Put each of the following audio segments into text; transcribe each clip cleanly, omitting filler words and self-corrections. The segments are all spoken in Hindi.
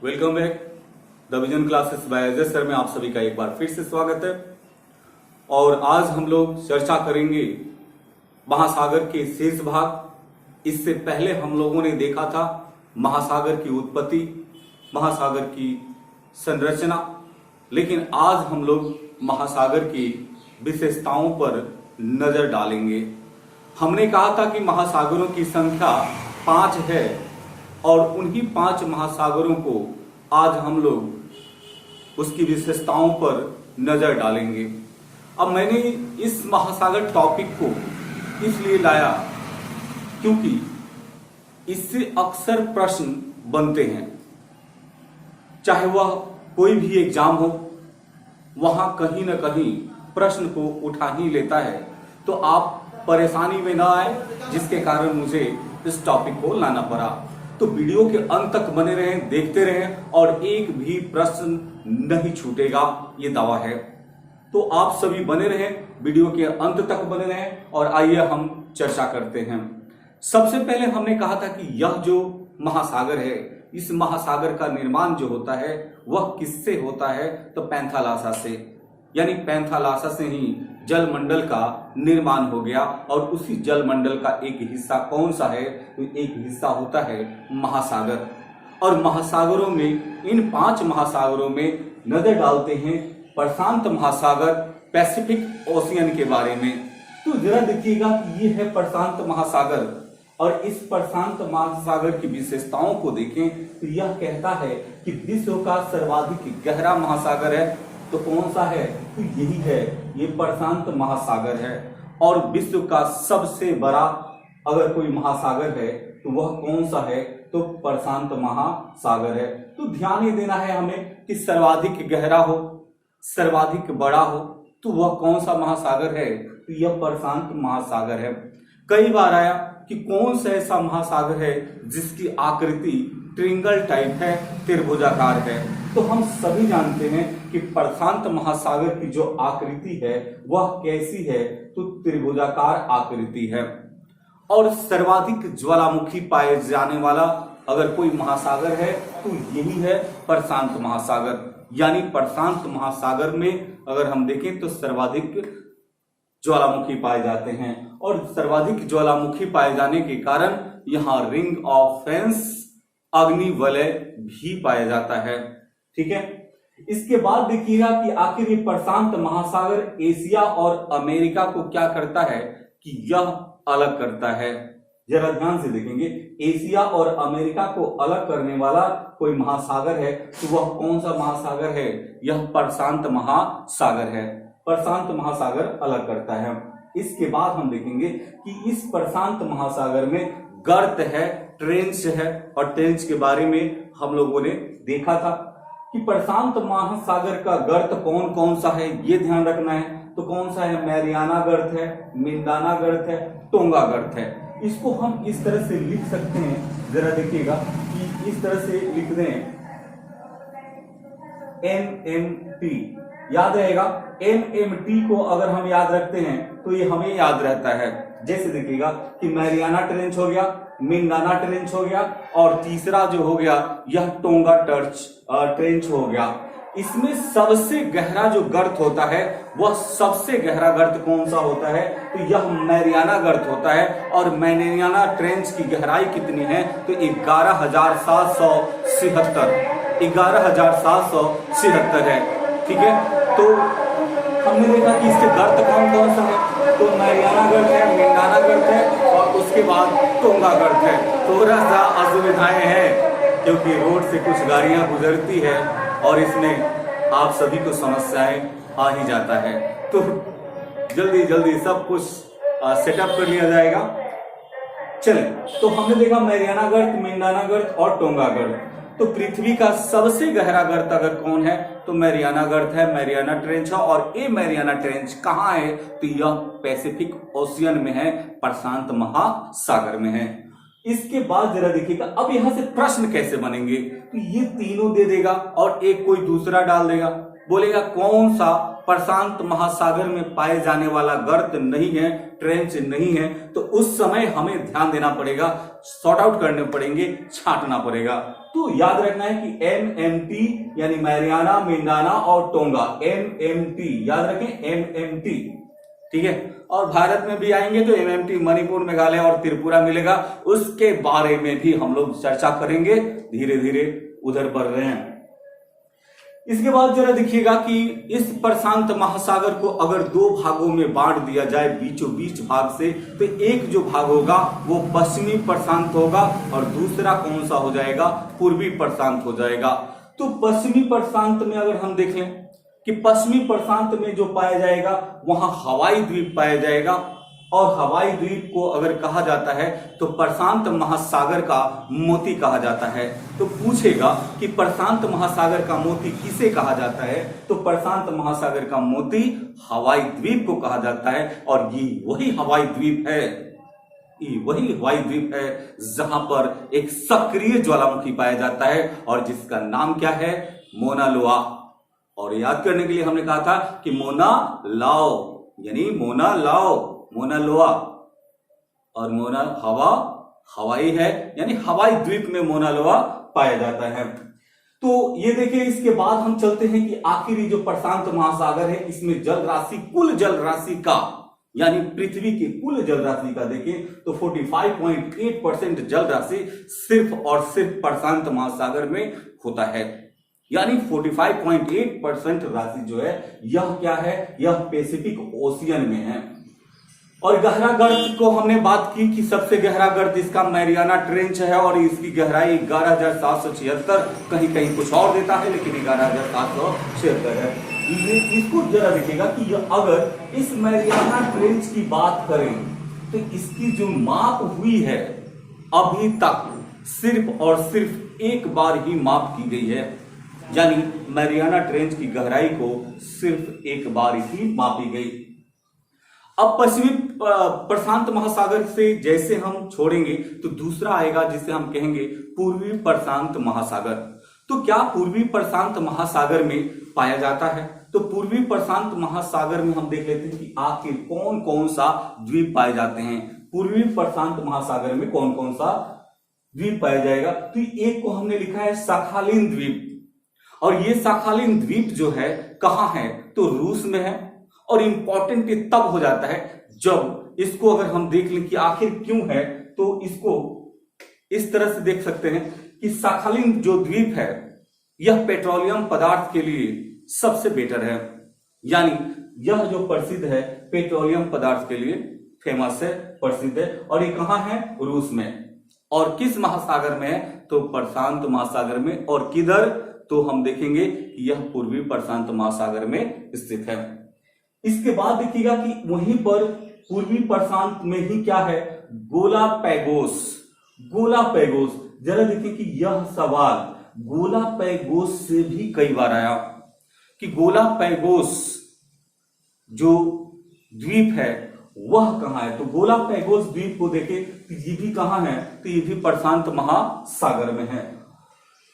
Welcome back the vision classes bye Ajay sir में आप सभी का एक बार फिर से स्वागत है। और आज हम लोग चर्चा करेंगे महासागर के शेष भाग। इससे पहले हम लोगों ने देखा था महासागर की उत्पत्ति, महासागर की संरचना, लेकिन आज हम लोग महासागर की विशेषताओं पर नजर डालेंगे। हमने कहा था कि महासागरों की संख्या 5 है और उन्हीं 5 महासागरों को आज हम लोग उसकी विशेषताओं पर नजर डालेंगे। अब मैंने इस महासागर टॉपिक को इसलिए लाया क्योंकि इससे अक्सर प्रश्न बनते हैं, चाहे वह कोई भी एग्जाम हो, वहां कहीं ना कहीं प्रश्न को उठा ही लेता है। तो आप परेशानी में ना आए जिसके कारण मुझे इस टॉपिक को लाना पड़ा। तो वीडियो के अंत तक बने रहें, देखते रहें और एक भी प्रश्न नहीं छूटेगा, ये दावा है। तो आप सभी बने रहें, वीडियो के अंत तक बने रहें और आइए हम चर्चा करते हैं। सबसे पहले हमने कहा था कि यह जो महासागर है, इस महासागर का निर्माण जो होता है वह किससे होता है? तो पैंथालासा से, यानी पैंथालासा से ही जलमंडल का निर्माण हो गया। और उसी जलमंडल का एक हिस्सा कौन सा है? तो एक हिस्सा होता है महासागर। और महासागरों में, इन 5 महासागरों में नजर डालते हैं प्रशांत महासागर, पैसिफिक ओशियन के बारे में। तो जरा देखिएगा कि ये है प्रशांत महासागर और इस प्रशांत महासागर की विशेषताओं को देखें तो यह कहता है कि विश्व का सर्वाधिक गहरा महासागर है। तो कौन सा है? तो यही है, ये प्रशांत महासागर है। और विश्व का सबसे बड़ा अगर कोई महासागर है तो वह कौन सा है? तो प्रशांत महासागर है। तो ध्यान ये देना है हमें कि सर्वाधिक गहरा हो, सर्वाधिक बड़ा हो, तो वह कौन सा महासागर है? तो यह प्रशांत महासागर है। कई बार आया कि कौन सा ऐसा महासागर है जिसकी आकृति ट्रिंगल टाइप है, त्रिभुजाकार है। तो हम सभी जानते हैं कि प्रशांत महासागर की जो आकृति है वह कैसी है? तो त्रिभुजाकार आकृति है। और सर्वाधिक ज्वालामुखी पाए जाने वाला अगर कोई महासागर है तो यही है प्रशांत महासागर। यानी प्रशांत महासागर में अगर हम देखें तो सर्वाधिक ज्वालामुखी पाए जाते हैं। और सर्वाधिक ज्वालामुखी पाए जाने के कारण यहाँ रिंग ऑफ फेंस, अग्नि वलय भी पाया जाता है। ठीक है, इसके बाद देखिएगा कि आखिर ये प्रशांत महासागर एशिया और अमेरिका को क्या करता है कि यह अलग करता है। जरा ध्यान से देखेंगे, एशिया और अमेरिका को अलग करने वाला कोई महासागर है तो वह कौन सा महासागर है? यह प्रशांत महासागर है। प्रशांत महासागर अलग करता है। इसके बाद हम देखेंगे कि इस प्रशांत महासागर में गर्त है, ट्रेंच है। और ट्रेंच के बारे में हम लोगों ने देखा था कि प्रशांत महासागर का गर्त कौन कौन सा है, ये ध्यान रखना है। तो कौन सा है? मैरियाना गर्त है, मिंदाना गर्त है, टोंगा गर्त है। इसको हम इस तरह से लिख सकते हैं, जरा देखिएगा कि इस तरह से लिख दें MMT, याद रहेगा। MMT को अगर हम याद रखते हैं तो ये हमें याद रहता है। जैसे देखिएगा कि मैरियाना ट्रेंच हो गया, मिंदाना ट्रेंच हो गया और तीसरा जो हो गया यह टोंगा ट्रेंच हो गया। इसमें सबसे गहरा जो गर्त होता है वह सबसे गहरा गर्त कौन सा होता है? तो यह मैरियाना गर्त होता है। और मैरियाना ट्रेंच की गहराई कितनी है? तो 11,776 है। ठीक है, तो हमने देखा कि इसके गर्त कौन कौन सा है? तो मैरियाना गर्त है, मिंदाना गर्त है और उसके बाद टोंगा गर्त है। थोड़ा सा असुविधाएं हैं क्योंकि रोड से कुछ गाड़ियां गुजरती है और इसमें आप सभी को समस्याएं आ ही जाता है। तो जल्दी जल्दी सब कुछ सेटअप कर लिया जाएगा। चले, तो हमने देखा मैरियाना गर्त, मिंदाना गर्त और टोंगा गर्त। तो पृथ्वी का सबसे गहरा गर्त अगर कौन है तो मैरियाना गर्त है, मैरियाना ट्रेंच है। और ये मैरियाना ट्रेंच कहाँ है? तो यह पैसिफिक ओशियन में है, प्रशांत महासागर में है। इसके बाद जरा देखिएगा, अब यहां से प्रश्न कैसे बनेंगे? तो ये तीनों दे देगा और एक कोई दूसरा डाल देगा। बोलेगा कौन सा प्रशांत महासागर में पाए जाने वाला गर्त नहीं है, ट्रेंच नहीं है, तो उस समय हमें ध्यान देना पड़ेगा, सॉर्ट आउट करने पड़ेंगे, छांटना पड़ेगा। तो याद रखना है कि MMT यानी मैरियाना, मिंडाना और टोंगा, MMT याद रखें, MMT, ठीक है। और भारत में भी आएंगे तो MMT मणिपुर, मेघालय और त्रिपुरा मिलेगा, उसके बारे में भी हम लोग चर्चा करेंगे, धीरे धीरे उधर बढ़ रहे हैं। इसके बाद जरा देखिएगा कि इस प्रशांत महासागर को अगर दो भागों में बांट दिया जाए बीचों बीच भाग से, तो एक जो भाग होगा वो पश्चिमी प्रशांत होगा और दूसरा कौन सा हो जाएगा, पूर्वी प्रशांत हो जाएगा। तो पश्चिमी प्रशांत में अगर हम देखें कि पश्चिमी प्रशांत में जो पाया जाएगा वहां हवाई द्वीप पाया जाएगा, और हवाई द्वीप को अगर कहा जाता है तो प्रशांत महासागर का मोती कहा जाता है। तो पूछेगा कि प्रशांत महासागर का मोती किसे कहा जाता है, तो प्रशांत महासागर का मोती हवाई द्वीप को कहा जाता है। और ये वही हवाई द्वीप है, ये वही हवाई द्वीप है जहां पर एक सक्रिय ज्वालामुखी पाया जाता है और जिसका नाम क्या है, मोना लोआ। और याद करने के लिए हमने कहा था कि मोना लाओ यानी मोना लाओ, मोना लोआ, और मोना हवाई है यानी हवाई द्वीप में मोना लोआ पाया जाता है। तो ये देखिए, इसके बाद हम चलते हैं कि आखिरी जो प्रशांत महासागर है इसमें जल राशि, कुल जल राशि का यानी पृथ्वी की कुल जल राशि का देखें तो 45.8% जल राशि सिर्फ और सिर्फ प्रशांत महासागर में होता है। यानी 45.8% राशि जो है यह क्या है, यह पैसिफिक ओशियन में है। और गहरा गर्त को हमने बात की कि सबसे गहरा गर्त इसका मैरियाना ट्रेंच है और इसकी गहराई 11,776, कहीं कहीं कुछ और देता है लेकिन 11,776 है। इसको जरा देखिएगा कि अगर इस मैरियाना ट्रेंच की बात करें तो इसकी जो माप हुई है अभी तक सिर्फ और सिर्फ एक बार ही माप की गई है, यानी मैरियाना ट्रेंच की गहराई को सिर्फ एक बार ही मापी गई। अब पश्चिमी प्रशांत महासागर से जैसे हम छोड़ेंगे तो दूसरा आएगा जिसे हम कहेंगे पूर्वी प्रशांत महासागर। तो क्या पूर्वी प्रशांत महासागर में पाया जाता है, तो पूर्वी प्रशांत महासागर में हम देख लेते हैं कि आखिर कौन कौन सा द्वीप पाए जाते हैं। पूर्वी प्रशांत महासागर में कौन कौन सा द्वीप पाया जाएगा, तो एक को हमने लिखा है साखालिन द्वीप, और ये साखालिन द्वीप जो है कहां है, तो रूस में है। और इंपॉर्टेंट ये तब हो जाता है जब इसको अगर हम देख लें कि आखिर क्यों है, तो इसको इस तरह से देख सकते हैं कि साखालिन जो द्वीप है यह पेट्रोलियम पदार्थ के लिए सबसे बेटर है, यानी यह जो प्रसिद्ध है पेट्रोलियम पदार्थ के लिए फेमस है, प्रसिद्ध है। और ये कहां है, रूस में। और किस महासागर में है, तो प्रशांत महासागर में। और किधर, तो हम देखेंगे कि यह पूर्वी प्रशांत महासागर में स्थित है। इसके बाद देखिएगा कि वहीं पर पूर्वी प्रशांत में ही क्या है, गोलापैगोस। गोलापैगोस, जरा देखिए कि यह सवाल गोलापैगोस से भी कई बार आया कि गोलापैगोस जो द्वीप है वह कहां है। तो गोलापैगोस द्वीप को देखें तो ये भी कहां है, तो ये भी प्रशांत महासागर में है।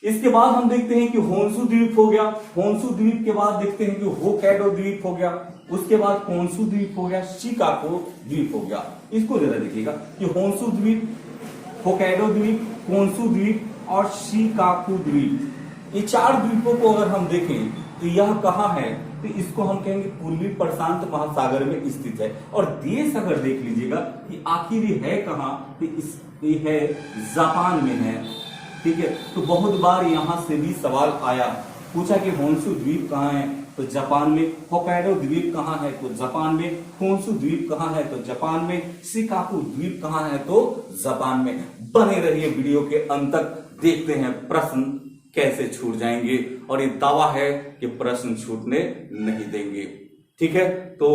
इसके बाद हम देखते हैं कि होन्शु द्वीप हो गया, होन्शु द्वीप के बाद देखते हैं कि होक्काइडो द्वीप हो गया, उसके बाद होन्शु द्वीप हो गया, शिकागो द्वीप हो गया। इसको जरा देखिएगा कि होन्शु द्वीप, होक्काइडो द्वीप, होन्शु द्वीप और शिकागो द्वीप, ये चार द्वीपों को अगर हम देखें तो यह कहां है, तो इसको हम कहेंगे पूर्वी प्रशांत महासागर में स्थित है। और देश अगर देख लीजिएगा कि आखिर है कहां, तो ये है जापान में है, ठीक है। तो बहुत बार यहां से भी सवाल आया, पूछा कि होन्शु द्वीप कहां है, तो जापान में। होक्काइडो द्वीप कहां है, तो जापान में। होन्शु द्वीप कहां है, तो जापान में। शिकागो द्वीप कहां है, तो जापान में। बने रहिए वीडियो के अंत तक, देखते हैं प्रश्न कैसे छूट जाएंगे, और ये दावा है कि प्रश्न छूटने नहीं देंगे, ठीक है। तो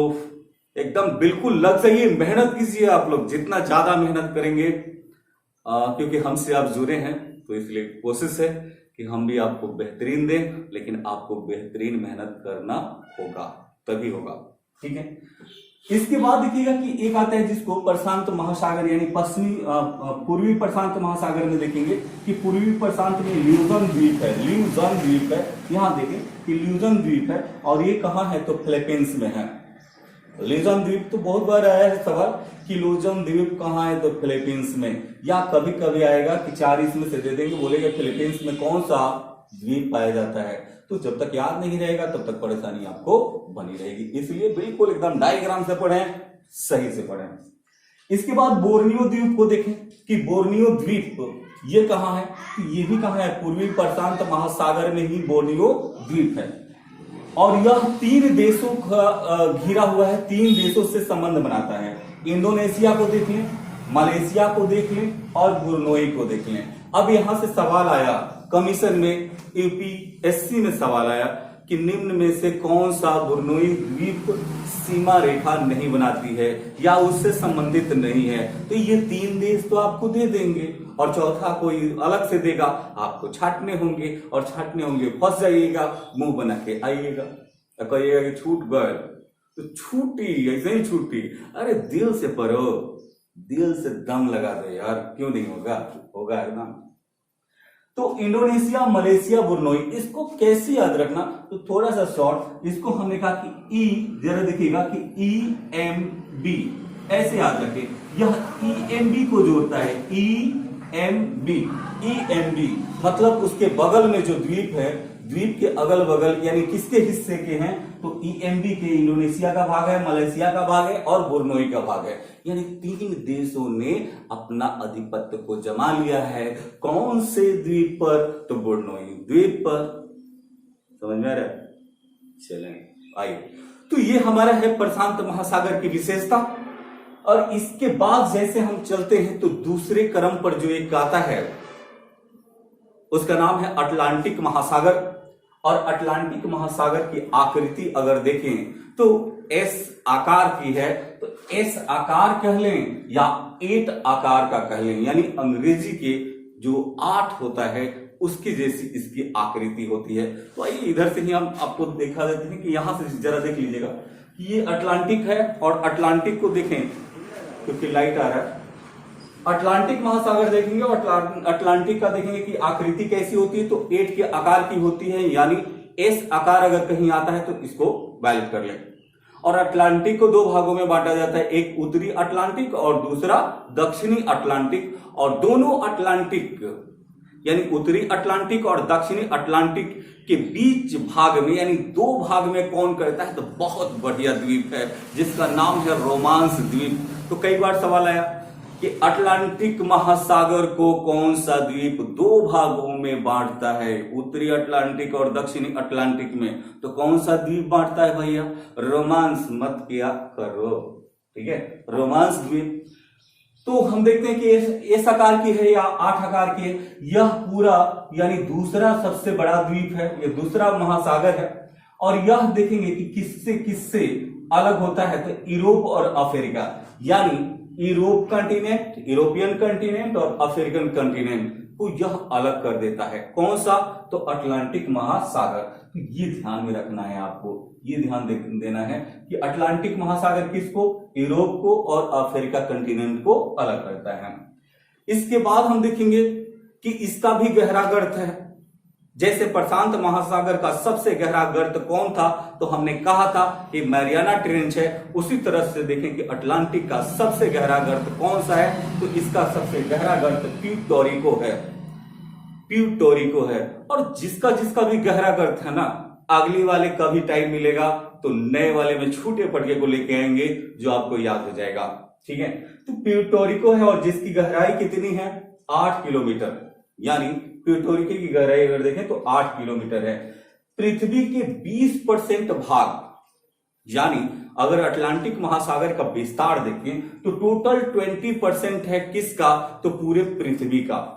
एकदम बिल्कुल लग जाइए, मेहनत कीजिए आप लोग, जितना ज्यादा मेहनत करेंगे क्योंकि हमसे आप जुड़े हैं तो इसलिए कोशिश है कि हम भी आपको बेहतरीन दें, लेकिन आपको बेहतरीन मेहनत करना होगा, तभी होगा, ठीक है। इसके बाद देखिएगा कि एक आता है जिसको प्रशांत महासागर यानी पश्चिमी पूर्वी प्रशांत महासागर में देखेंगे कि पूर्वी प्रशांत में ल्यूजन द्वीप है, ल्यूजन द्वीप है। यहाँ देखें कि ल्यूजन द्वीप है और ये कहाँ है तो फिलीपींस में है। ल्यूजन द्वीप तो बहुत बार आया है सवाल कि ल्यूजन द्वीप कहाँ है तो फिलीपींस में, या कभी कभी आएगा कि 4 इसमें से दे देंगे, बोलेगा फिलीपींस में कौन सा द्वीप पाया जाता है। तो जब तक याद नहीं रहेगा तब तक परेशानी आपको बनी रहेगी, इसलिए बिल्कुल एकदम डायग्राम से पढ़ें, सही से पढ़ें। इसके बाद बोर्नियो द्वीप को देखें कि बोर्नियो द्वीप ये कहाँ है, तो ये भी कहाँ है पूर्वी प्रशांत महासागर में ही बोर्नियो द्वीप है। और यह 3 देशों का घिरा हुआ है, 3 देशों से संबंध बनाता है। इंडोनेशिया को देख लें, मलेशिया को देख लें और ब्रुनोई को देख लें। अब यहां से सवाल आया कमीशन में, यूपीएससी में सवाल आया कि निम्न में से कौन सा ब्रुनोई द्वीप सीमा रेखा नहीं बनाती है या उससे संबंधित नहीं है। तो ये 3 देश तो आपको दे देंगे और चौथा कोई अलग से देगा, आपको छाटने होंगे और छाटने होंगे, फंस जाइएगा, मुंह बना के आइएगा, कहिएगा कि छूट गए तो छूटी, ऐसे ही छूटी। अरे दिल से पढ़ो, दिल से दम लगा दो यार, क्यों नहीं होगा, होगा है ना। तो इंडोनेशिया, मलेशिया, ब्रुनोई, इसको कैसे याद रखना, तो थोड़ा सा शॉर्ट, इसको हमने कहा कि जरा देखिएगा कि EMB ऐसे याद रखें। यह EMB को जोड़ता है, EMB मतलब उसके बगल में जो द्वीप है, द्वीप के अगल बगल यानी किसके हिस्से के हैं तो EMB के, इंडोनेशिया का भाग है, मलेशिया का भाग है और ब्रुनोई का भाग है। यानी 3 देशों ने अपना अधिपत्य को जमा लिया है। कौन से द्वीप पर, तो ब्रुनोई द्वीप पर। समझ में आ रहा है, चलें आइए। तो ये हमारा है प्रशांत महासागर की विशेषता। और इसके बाद जैसे हम चलते हैं तो दूसरे क्रम पर जो एक आता है उसका नाम है अटलांटिक महासागर। और अटलांटिक महासागर की आकृति अगर देखें तो एस आकार की है, तो एस आकार कह लें या 8 आकार का कह लें, यानी अंग्रेजी के जो 8 होता है उसकी जैसी इसकी आकृति होती है। तो आइए इधर से ही हम आपको दिखा देते हैं कि यहां से जरा देख लीजिएगा कि ये अटलांटिक है और अटलांटिक को देखें क्योंकि लाइट आ रहा है। अटलांटिक महासागर देखेंगे और अटलांटिक का देखेंगे कि आकृति कैसी होती है, तो 8 के आकार की होती है, यानी एस आकार अगर कहीं आता है तो इसको वैलिड कर लें। और अटलांटिक को 2 भागों में बांटा जाता है, एक उत्तरी अटलांटिक और दूसरा दक्षिणी अटलांटिक। और दोनों अटलांटिक यानी उत्तरी अटलांटिक और दक्षिणी अटलांटिक के बीच भाग में यानी 2 भाग में कौन करता है, तो बहुत बढ़िया द्वीप है जिसका नाम है रोमांस द्वीप। तो कई बार सवाल आया कि अटलांटिक महासागर को कौन सा द्वीप 2 भागों में बांटता है, उत्तरी अटलांटिक और दक्षिणी अटलांटिक में, तो कौन सा द्वीप बांटता है भैया, रोमांस मत किया करो, ठीक है, रोमांस द्वीप। तो हम देखते हैं कि एस आकार की है या 8 आकार की है। यह पूरा यानी दूसरा सबसे बड़ा द्वीप है, यह दूसरा महासागर है। और यह देखेंगे कि किससे किससे अलग होता है, तो यूरोप और अफ्रीका, यानी यूरोप कंटिनेंट, यूरोपियन कंटिनेंट और अफ्रीकन कंटिनेंट को यह अलग कर देता है। कौन सा, तो अटलांटिक महासागर। तो ये ध्यान में रखना है आपको, ये ध्यान देना है कि अटलांटिक महासागर किसको, यूरोप को और अफ्रीका कंटिनेंट को अलग करता है। इसके बाद हम देखेंगे कि इसका भी गहरा गर्त है। जैसे प्रशांत महासागर का सबसे गहरा गर्त कौन था, तो हमने कहा था कि मैरियाना ट्रेंच है। उसी तरह से देखें कि अटलांटिक का सबसे गहरा गर्त कौन सा है, तो इसका सबसे गहरा गर्त प्यूर्टो है, प्यूर्टो है। और जिसका जिसका भी गहरा गर्त है ना, अगली वाले का भी टाइम मिलेगा तो नए वाले में छूटे पटके को लेके आएंगे जो आपको याद हो जाएगा, ठीक है। तो प्यूर्टो है और जिसकी गहराई कितनी है, 8 किलोमीटर, यानी प्यूर्टो की गहराई अगर देखें तो 8 किलोमीटर है। पृथ्वी के 20% भाग, यानी अगर अटलांटिक महासागर का विस्तार देखें तो टोटल 20% है किसका, तो पूरे पृथ्वी का।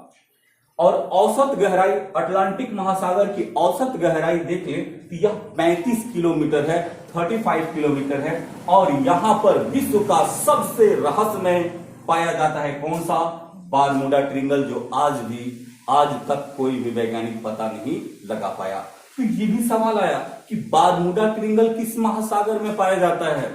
और औसत गहराई अटलांटिक महासागर की औसत गहराई देख लें तो यह 35 किलोमीटर है, 35 किलोमीटर है। और यहां पर विश्व का सबसे रहस्यमय पाया जाता है कौन सा, बारमूडा ट्रिंगल, जो आज तक कोई भी वैज्ञानिक पता नहीं लगा पाया। तो ये भी सवाल आया कि बारमूडा ट्रिंगल किस महासागर में पाया जाता है,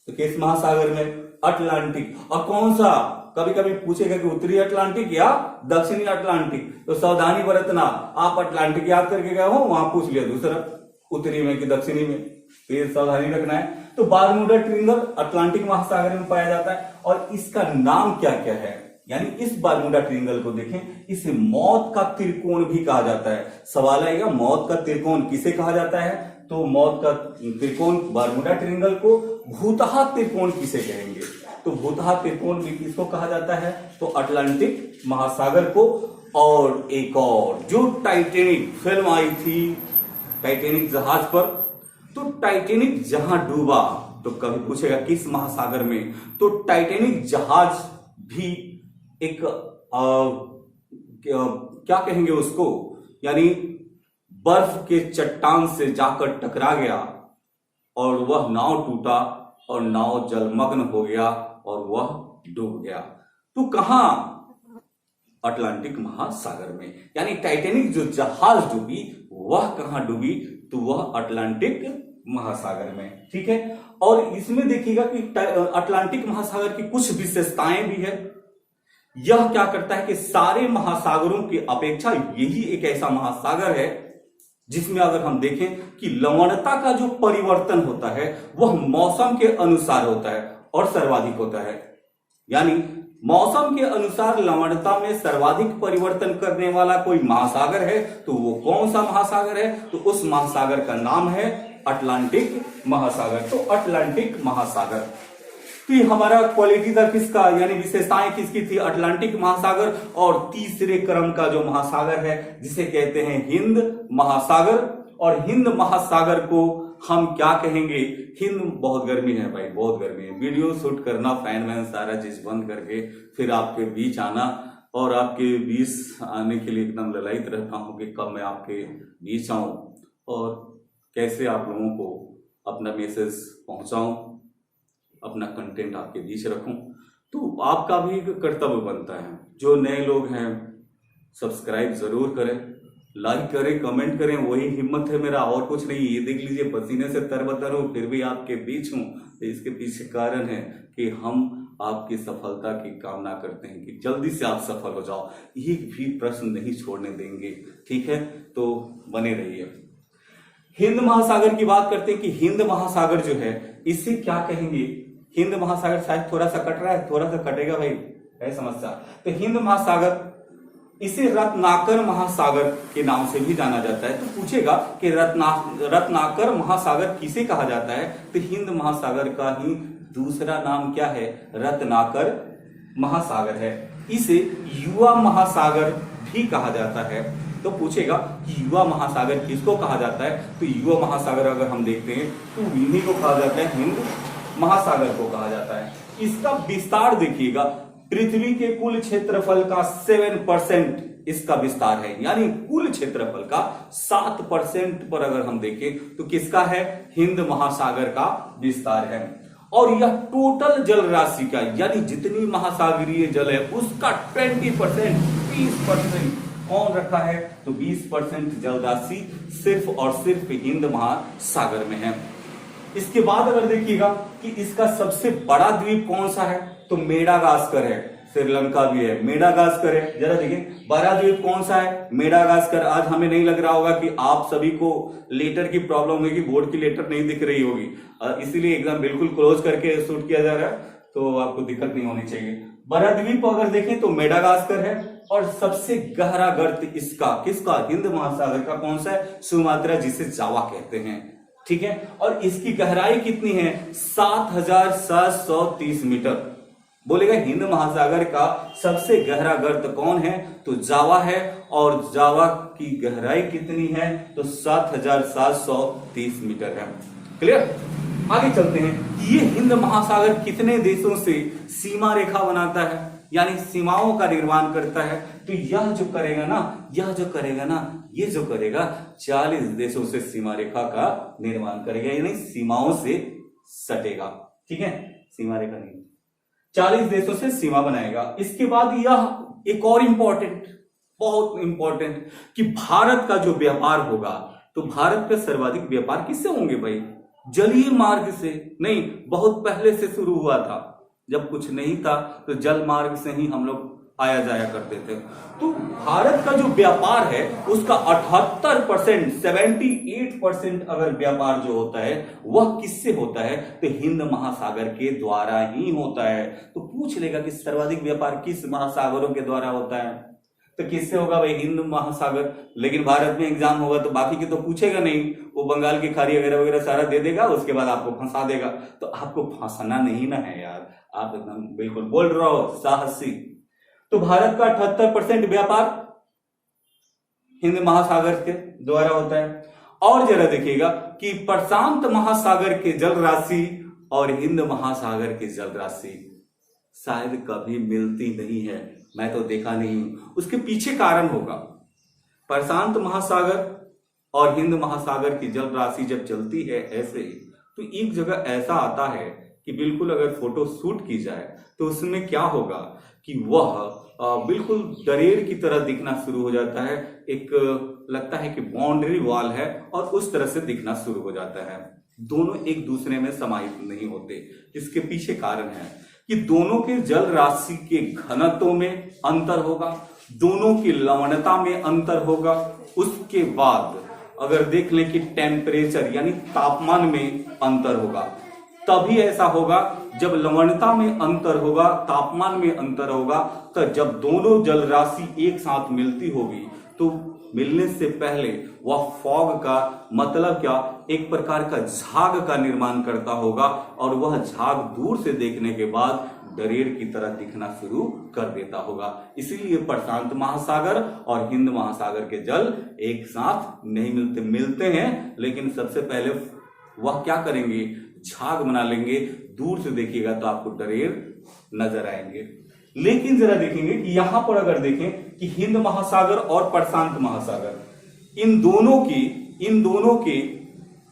तो किस महासागर में? अटलांटिक। और कौन सा? कभी कभी पूछेगा कि उत्तरी अटलांटिक या दक्षिणी अटलांटिक, तो सावधानी बरतना। आप अटलांटिक याद करके गए हो, वहां पूछ लिया दूसरा उत्तरी में कि दक्षिणी में, तो ये सावधानी रखना है। तो बारमूडा ट्रायंगल अटलांटिक महासागर में पाया जाता है। और इसका नाम क्या क्या है? यानी इस बारमूडा ट्रायंगल को देखें, इसे मौत का त्रिकोण भी कहा जाता है। सवाल आएगा मौत का त्रिकोण किसे कहा जाता है? तो मौत का त्रिकोण बारमूडा ट्रायंगल को भूतहा त्रिकोण किसे कहेंगे? तो भूतहा त्रिकोण भी किसको कहा जाता है? तो अटलांटिक महासागर को। और एक और जो टाइटैनिक फिल्म आई थी टाइटैनिक जहाज पर, तो टाइटैनिक जहां डूबा, तो कभी पूछेगा किस महासागर में? तो टाइटैनिक जहाज भी एक क्या कहेंगे उसको, यानी बर्फ के चट्टान से जाकर टकरा गया और वह नाव टूटा और नाव जलमग्न हो गया और वह डूब गया। तो कहां? अटलांटिक महासागर में। यानी टाइटैनिक जो जहाज डूबी वह कहां डूबी? तो वह अटलांटिक महासागर में। ठीक है। और इसमें देखिएगा कि अटलांटिक महासागर की कुछ विशेषताएं भी है। यह क्या करता है कि सारे महासागरों की अपेक्षा यही एक ऐसा महासागर है जिसमें अगर हम देखें कि लवणता का जो परिवर्तन होता है वह मौसम के अनुसार होता है और सर्वाधिक होता है। यानी मौसम के अनुसार लवणता में सर्वाधिक परिवर्तन करने वाला कोई महासागर है तो वो कौन सा महासागर है? तो उस महासागर का नाम है अटलांटिक महासागर। तो अटलांटिक महासागर, तो ये हमारा क्वालिटी था किसका, यानी विशेषताएं किसकी थी? अटलांटिक महासागर। और तीसरे क्रम का जो महासागर है जिसे कहते हैं हिंद महासागर। और हिंद महासागर को हम क्या कहेंगे? हिंद, बहुत गर्मी है भाई, बहुत गर्मी है। वीडियो शूट करना, फैन वैन सारा चीज बंद करके फिर आपके बीच आना, और आपके बीच आने के लिए एकदम ललायित रहता हूं कि कब मैं आपके बीच आऊं और कैसे आप लोगों को अपना मैसेज पहुंचाऊं, अपना कंटेंट आपके बीच रखूं। तो आपका भी कर्तव्य बनता है। जो नए लोग हैं सब्सक्राइब जरूर करें, लाइक करें, कमेंट करें, वही हिम्मत है मेरा, और कुछ नहीं। ये देख लीजिए पसीने से तरबतर हूं फिर भी आपके बीच हूं। तो इसके पीछे कारण है कि हम आपकी सफलता की कामना करते हैं कि जल्दी से आप सफल हो जाओ, एक भी प्रश्न नहीं छोड़ने देंगे। ठीक है, तो बने रहिए। हिंद महासागर की बात करते हैं कि हिंद महासागर जो है इसे क्या कहेंगे? हिंद महासागर शायद थोड़ा सा कट रहा है, थोड़ा सा कटेगा भाई, है समस्या। तो हिंद महासागर, इसे रत्नाकर महासागर के नाम से भी जाना जाता है। तो पूछेगा कि रत्नाकर महासागर किसे कहा जाता है? तो हिंद महासागर का ही दूसरा नाम क्या है? रत्नाकर महासागर है। इसे युवा महासागर भी कहा जाता है। तो पूछेगा कि युवा महासागर किसको कहा जाता है? तो युवा महासागर अगर हम देखते हैं तो इन्हीं को कहा जाता है, हिंद महासागर को कहा जाता है। इसका विस्तार देखिएगा, पृथ्वी के कुल क्षेत्रफल का 7% इसका विस्तार है। यानी कुल क्षेत्रफल का 7% पर अगर हम देखें तो किसका है? हिंद महासागर का विस्तार है। और यह टोटल जल राशि का, यानी जितनी महासागरीय जल है उसका 20% कौन रखा है? तो 20% जल राशि सिर्फ और सिर्फ हिंद महासागर में है। इसके बाद अगर देखिएगा कि इसका सबसे बड़ा द्वीप कौन सा है? तो मेडागास्कर है। श्रीलंका भी है, मेडागास्कर है। जरा देखिए बड़ा द्वीप कौन सा है? मेडागास्कर। आज हमें नहीं लग रहा होगा कि आप सभी को लेटर की प्रॉब्लम होगी, बोर्ड की लेटर नहीं दिख रही होगी, इसीलिए एकदम बिल्कुल क्लोज करके शूट किया जा रहा है, तो आपको दिक्कत नहीं होनी चाहिए। बड़ा द्वीप अगर देखें तो मेडागास्कर है। और सबसे गहरा गर्त इसका किसका? हिंद महासागर का कौन सा है? सुमात्रा, जिसे जावा कहते हैं। ठीक है, और इसकी गहराई कितनी है? 7,730 मीटर। बोलेगा हिंद महासागर का सबसे गहरा गर्त कौन है? तो जावा है। और जावा की गहराई कितनी है? तो 7,730 मीटर है। क्लियर? आगे चलते हैं। ये हिंद महासागर कितने देशों से सीमा रेखा बनाता है, यानी सीमाओं का निर्माण करता है? तो यह जो करेगा ना, ये जो करेगा 40 देशों से सीमा रेखा का निर्माण करेगा, यानी सीमाओं से सटेगा। ठीक है, सीमा रेखा नहीं, 40 देशों से सीमा बनाएगा। इसके बाद यह एक और इंपॉर्टेंट, बहुत इंपॉर्टेंट, कि भारत का जो व्यापार होगा, तो भारत का सर्वाधिक व्यापार किससे होंगे भाई? जलीय मार्ग से नहीं, बहुत पहले से शुरू हुआ था। जब कुछ नहीं था तो जल मार्ग से ही हम लोग आया जाया करते थे। तो भारत का जो व्यापार है उसका 78%, 78% अगर व्यापार जो होता है वह किससे होता है, तो हिंद महासागर के द्वारा ही होता है। तो पूछ लेगा कि सर्वाधिक व्यापार किस महासागरों के द्वारा होता है, तो किससे होगा भाई, हिंद महासागर। लेकिन भारत में एग्जाम होगा तो बाकी की तो पूछेगा नहीं, वो बंगाल की खाड़ी वगैरह वगैरह सारा दे देगा, उसके बाद आपको फंसा देगा। तो आपको फंसाना नहीं ना है यार, आप एकदम बिल्कुल बोल रहे हो साहसी। तो भारत का 78% व्यापार हिंद महासागर के द्वारा होता है। और जरा देखिएगा कि प्रशांत महासागर के जल राशि और हिंद महासागर की जल राशि शायद कभी मिलती नहीं है, मैं तो देखा नहीं हूं। उसके पीछे कारण होगा, प्रशांत महासागर और हिंद महासागर की जल राशि जब चलती है ऐसे ही, तो एक जगह ऐसा आता है कि बिल्कुल अगर फोटो शूट की जाए तो उसमें क्या होगा कि वह बिल्कुल दरेर की तरह दिखना शुरू हो जाता है। एक लगता है कि बाउंड्री वॉल है और उस तरह से दिखना शुरू हो जाता है। दोनों एक दूसरे में समाहित नहीं होते। इसके पीछे कारण है कि दोनों के जल राशि के घनत्व में अंतर होगा, दोनों की लवणता में अंतर होगा। उसके बाद अगर देख लें कि टेम्परेचर यानी तापमान में अंतर होगा, तभी ऐसा होगा जब लवणता में अंतर होगा, तापमान में अंतर होगा। तो जब दोनों जल राशि एक साथ मिलती होगी तो मिलने से पहले वह फॉग का मतलब क्या, एक प्रकार का झाग का निर्माण करता होगा और वह झाग दूर से देखने के बाद दरेर की तरह दिखना शुरू कर देता होगा। इसीलिए प्रशांत महासागर और हिंद महासागर के जल एक साथ नहीं मिलते हैं, लेकिन सबसे पहले वह क्या करेंगे, झाग बना लेंगे। दूर से देखिएगा तो आपको दरेर नजर आएंगे। लेकिन जरा देखेंगे कि यहां पर अगर देखें कि हिंद महासागर और प्रशांत महासागर, इन दोनों की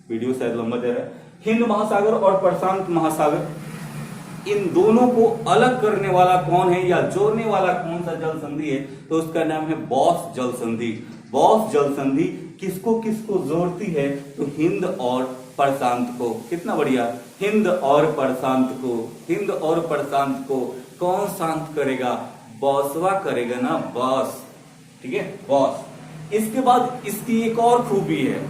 वीडियो शायद लंबा जा रहा है, हिंद महासागर और प्रशांत महासागर, इन दोनों को अलग करने वाला कौन है या जोड़ने वाला कौन सा जल संधि है, तो उसका नाम है बॉस जल संधि। बॉस जल संधि किसको किसको जोड़ती है, तो हिंद और प्रशांत को। कितना बढ़िया, हिंद और प्रशांत को। हिंद और प्रशांत को कौन शांत करेगा, बॉसवा करेगा ना, बॉस, ठीक है, बॉस। इसके बाद इसकी एक और खूबी है,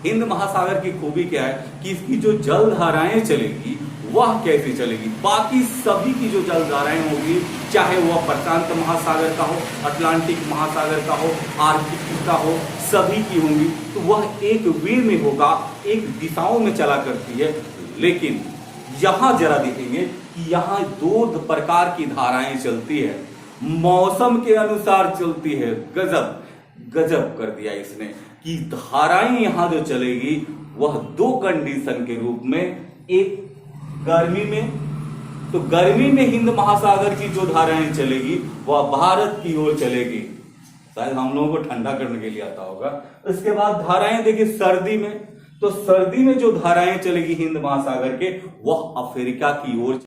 हिंद महासागर की खूबी क्या है कि इसकी जो जल धाराएं चलेगी वह कैसे चलेगी। बाकी सभी की जो जल धाराएं होगी, चाहे वह प्रशांत महासागर का हो, अटलांटिक महासागर का हो, आर्कटिक का हो, सभी की होंगी, तो वह एक वे में होगा, एक दिशाओं में चला करती है। लेकिन यहां जरा देखेंगे कि यहां दो प्रकार की धाराएं चलती है, मौसम के अनुसार चलती है। गजब गजब कर दिया इसने कि धाराएं यहां जो चलेगी वह दो कंडीशन के रूप में, एक गर्मी में, तो गर्मी में हिंद महासागर की जो धाराएं चलेगी वह भारत की ओर चलेगी, शायद हम लोगों को ठंडा करने के लिए आता होगा। इसके बाद धाराएं देखिए सर्दी में, तो सर्दी में जो धाराएं चलेगी हिंद महासागर के वह अफ्रीका की ओर